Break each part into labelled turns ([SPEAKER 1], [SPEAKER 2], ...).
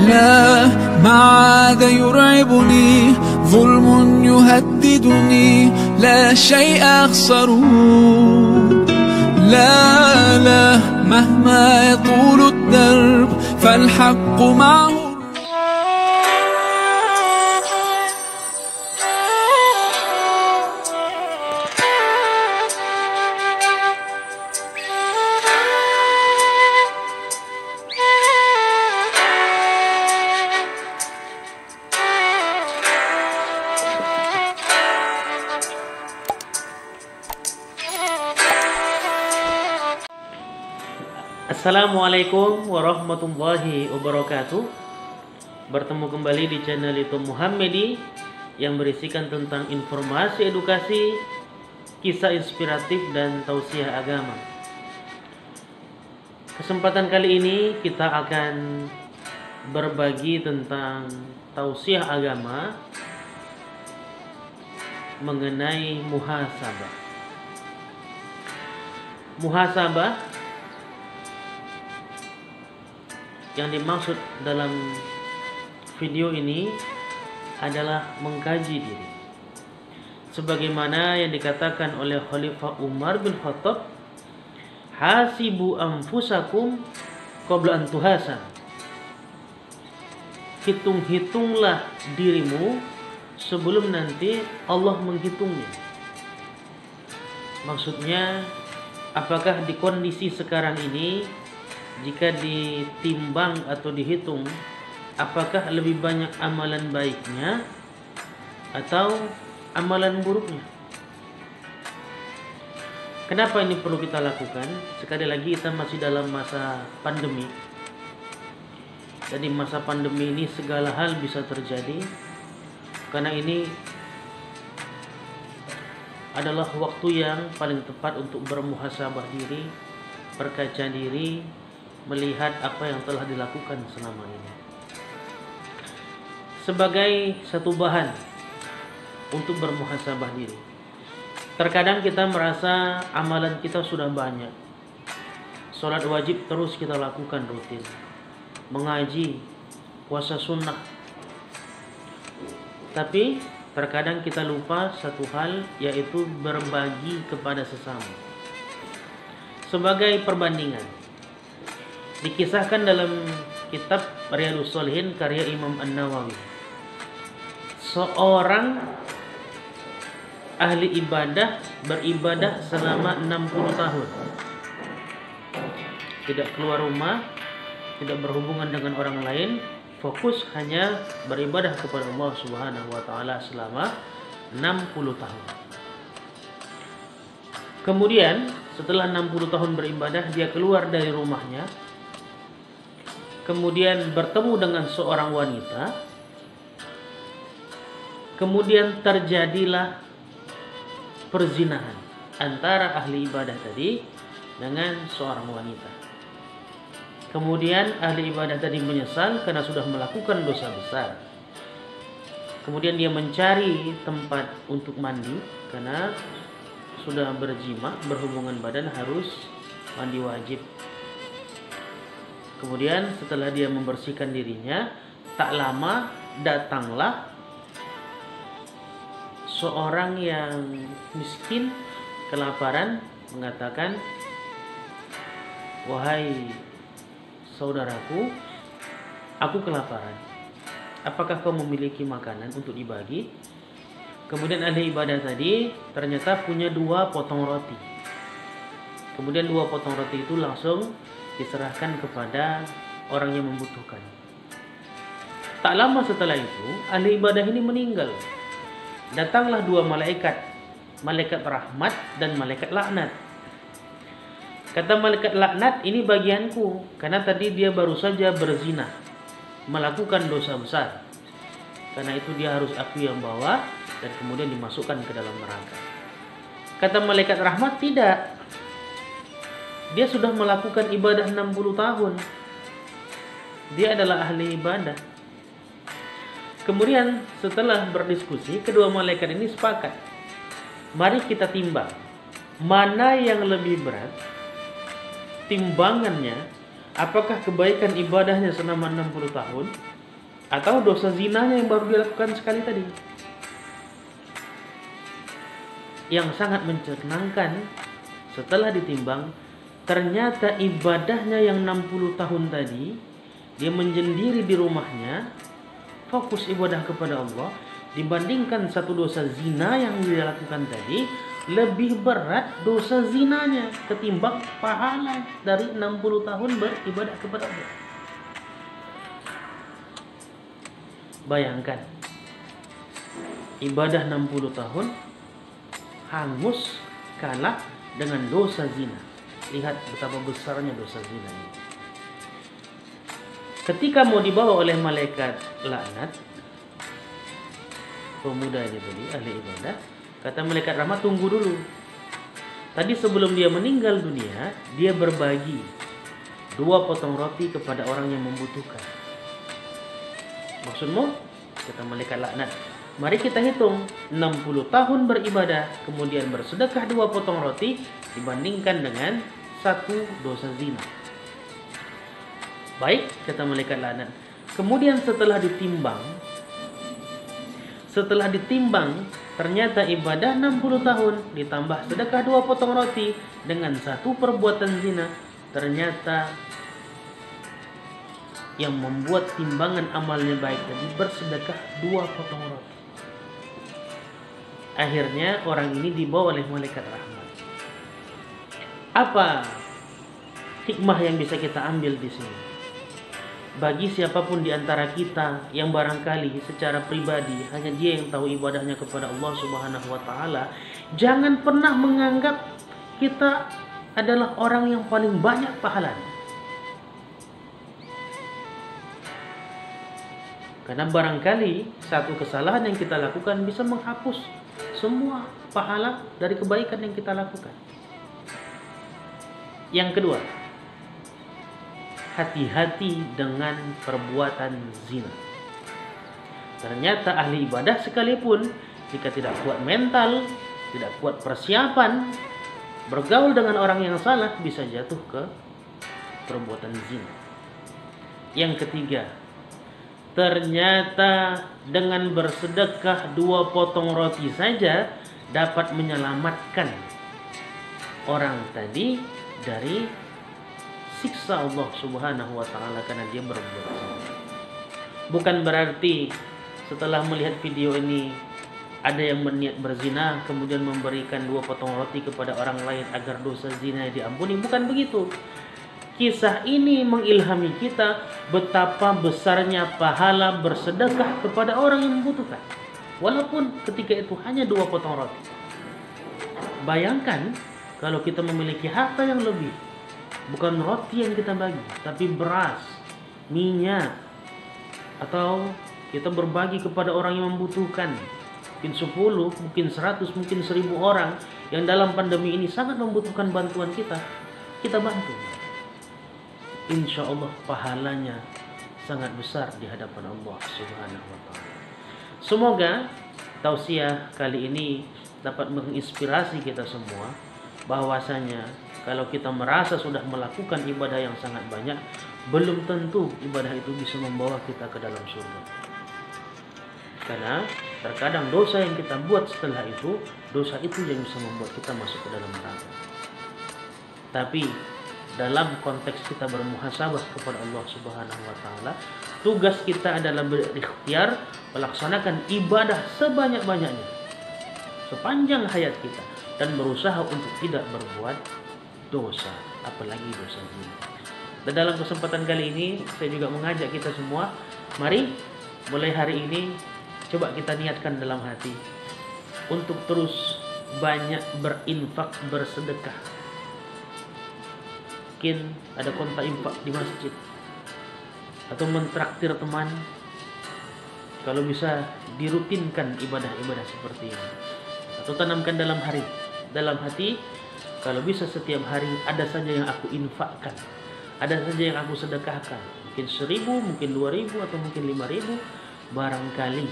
[SPEAKER 1] لا ما عاد يرعبني ظلم يهددني لا شيء أخسره لا لا مهما يطول الدرب فالحق معه.
[SPEAKER 2] Assalamualaikum warahmatullahi wabarakatuh. Bertemu kembali di channel YouTube Muhammedi yang berisikan tentang informasi edukasi, kisah inspiratif dan tausiah agama. Kesempatan kali ini kita akan berbagi tentang tausiah agama mengenai muhasabah. Muhasabah yang dimaksud dalam video ini adalah mengkaji diri. Sebagaimana yang dikatakan oleh Khalifah Umar bin Khattab, hasibu anfusakum qabla an tuhasab. Hitung-hitunglah dirimu sebelum nanti Allah menghitungnya. Maksudnya, apakah di kondisi sekarang ini jika ditimbang atau dihitung, apakah lebih banyak amalan baiknya atau amalan buruknya? Kenapa ini perlu kita lakukan? Sekali lagi kita masih dalam masa pandemi. Dan di masa pandemi ini segala hal bisa terjadi. Karena ini adalah waktu yang paling tepat untuk bermuhasabah diri, berkaca diri, melihat apa yang telah dilakukan selama ini sebagai satu bahan untuk bermuhasabah diri. Terkadang kita merasa amalan kita sudah banyak, sholat wajib terus kita lakukan rutin, mengaji, puasa sunnah, tapi terkadang kita lupa satu hal, yaitu berbagi kepada sesama. Sebagai perbandingan, dikisahkan dalam kitab Riyadhus Shalihin karya Imam An-Nawawi, seorang ahli ibadah beribadah selama 60 tahun, tidak keluar rumah, tidak berhubungan dengan orang lain, fokus hanya beribadah kepada Allah Subhanahu wa taala selama 60 tahun. Kemudian setelah 60 tahun beribadah, dia keluar dari rumahnya, kemudian bertemu dengan seorang wanita, kemudian terjadilah perzinahan antara ahli ibadah tadi dengan seorang wanita. Kemudian ahli ibadah tadi menyesal karena sudah melakukan dosa besar. Kemudian dia mencari tempat untuk mandi karena sudah berjima, berhubungan badan, harus mandi wajib. Kemudian setelah dia membersihkan dirinya, tak lama datanglah seorang yang miskin, kelaparan, mengatakan, "Wahai saudaraku, aku kelaparan. Apakah kau memiliki makanan untuk dibagi?" Kemudian ahli ibadah tadi ternyata punya 2 potong roti. Kemudian 2 potong roti itu langsung diserahkan kepada orang yang membutuhkan. Tak lama setelah itu, ahli ibadah ini meninggal. Datanglah 2 malaikat, malaikat rahmat dan malaikat laknat. Kata malaikat laknat, ini bagianku, karena tadi dia baru saja berzina, melakukan dosa besar. Karena itu dia harus aku yang bawa dan kemudian dimasukkan ke dalam neraka. Kata malaikat rahmat, tidak. Dia sudah melakukan ibadah 60 tahun. Dia adalah ahli ibadah. Kemudian setelah berdiskusi, kedua malaikat ini sepakat. Mari kita timbang. Mana yang lebih berat timbangannya? Apakah kebaikan ibadahnya selama 60 tahun atau dosa zinanya yang baru dilakukan sekali tadi. Yang sangat mencengangkan, setelah ditimbang, ternyata ibadahnya yang 60 tahun tadi, dia menyendiri di rumahnya, fokus ibadah kepada Allah, dibandingkan satu dosa zina yang dia lakukan tadi, lebih berat dosa zinanya ketimbang pahala dari 60 tahun beribadah kepada Allah. Bayangkan, ibadah 60 tahun hangus kalah dengan dosa zina. Lihat betapa besarnya dosa zina ini. Ketika mau dibawa oleh malaikat laknat, pemuda ini tadi, ahli ibadah, kata malaikat rahmat, tunggu dulu. Tadi sebelum dia meninggal dunia, dia berbagi 2 potong roti kepada orang yang membutuhkan. Maksudmu? Kata malaikat laknat, mari kita hitung 60 tahun beribadah, kemudian bersedekah 2 potong roti, dibandingkan dengan 1 dosa zina. Baik, kata malaikat laknat. Kemudian setelah ditimbang, ternyata ibadah 60 tahun ditambah sedekah 2 potong roti dengan 1 perbuatan zina, ternyata yang membuat timbangan amalnya baik tadi bersedekah 2 potong roti. Akhirnya orang ini dibawa oleh malaikat rahmat. Apa hikmah yang bisa kita ambil di sini? Bagi siapapun di antara kita yang barangkali secara pribadi hanya dia yang tahu ibadahnya kepada Allah Subhanahu wa taala, jangan pernah menganggap kita adalah orang yang paling banyak pahalanya. Karena barangkali satu kesalahan yang kita lakukan bisa menghapus semua pahala dari kebaikan yang kita lakukan. Yang kedua, hati-hati dengan perbuatan zina. Ternyata ahli ibadah sekalipun, jika tidak kuat mental, tidak kuat persiapan, bergaul dengan orang yang salah, bisa jatuh ke perbuatan zina. Yang ketiga, ternyata dengan bersedekah 2 potong roti saja dapat menyelamatkan orang tadi dari siksa Allah Subhanahu wa taala karena dia berbuat zina. Bukan berarti setelah melihat video ini ada yang berniat berzina kemudian memberikan 2 potong roti kepada orang lain agar dosa zina diampuni. Bukan begitu. Kisah ini mengilhami kita betapa besarnya pahala bersedekah kepada orang yang membutuhkan. Walaupun ketika itu hanya 2 potong roti. Bayangkan kalau kita memiliki harta yang lebih. Bukan roti yang kita bagi, tapi beras, minyak. Atau kita berbagi kepada orang yang membutuhkan. Mungkin 10, mungkin 100, mungkin 1000 orang yang dalam pandemi ini sangat membutuhkan bantuan kita. Kita bantu. Insya Allah pahalanya sangat besar di hadapan Allah Subhanahu wa taala. Semoga tausiah kali ini dapat menginspirasi kita semua bahwasanya kalau kita merasa sudah melakukan ibadah yang sangat banyak, belum tentu ibadah itu bisa membawa kita ke dalam surga. Karena terkadang dosa yang kita buat setelah itu, dosa itu yang bisa membuat kita masuk ke dalam neraka. Tapi dalam konteks kita bermuhasabah kepada Allah Subhanahu wa taala, tugas kita adalah berikhtiar melaksanakan ibadah sebanyak-banyaknya sepanjang hayat kita dan berusaha untuk tidak berbuat dosa, apalagi dosa zina. Dan dalam kesempatan kali ini saya juga mengajak kita semua, mari mulai hari ini coba kita niatkan dalam hati untuk terus banyak berinfak, bersedekah. Mungkin ada kontak infak di masjid atau mentraktir teman. Kalau bisa dirutinkan ibadah-ibadah seperti ini, atau tanamkan dalam hati, kalau bisa setiap hari ada saja yang aku infakkan, ada saja yang aku sedekahkan, mungkin 1000, mungkin 2000, atau mungkin 5000. Barangkali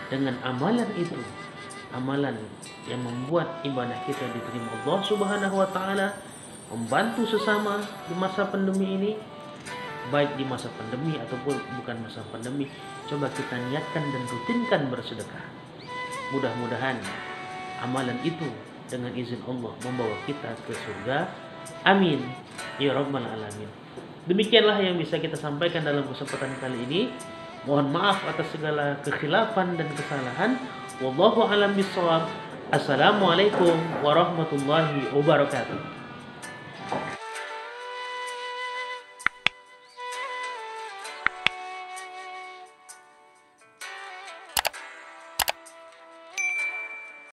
[SPEAKER 2] dengan amalan itu, amalan yang membuat ibadah kita diterima Allah Subhanahu wa taala, membantu sesama di masa pandemi ini, baik di masa pandemi ataupun bukan masa pandemi, coba kita niatkan dan rutinkan bersedekah. Mudah-mudahan amalan itu dengan izin Allah membawa kita ke surga. Amin ya rabbal alamin. Demikianlah yang bisa kita sampaikan dalam kesempatan kali ini. Mohon maaf atas segala kekhilafan dan kesalahan. Wallahu a'lam bishawab. Assalamualaikum warahmatullahi wabarakatuh.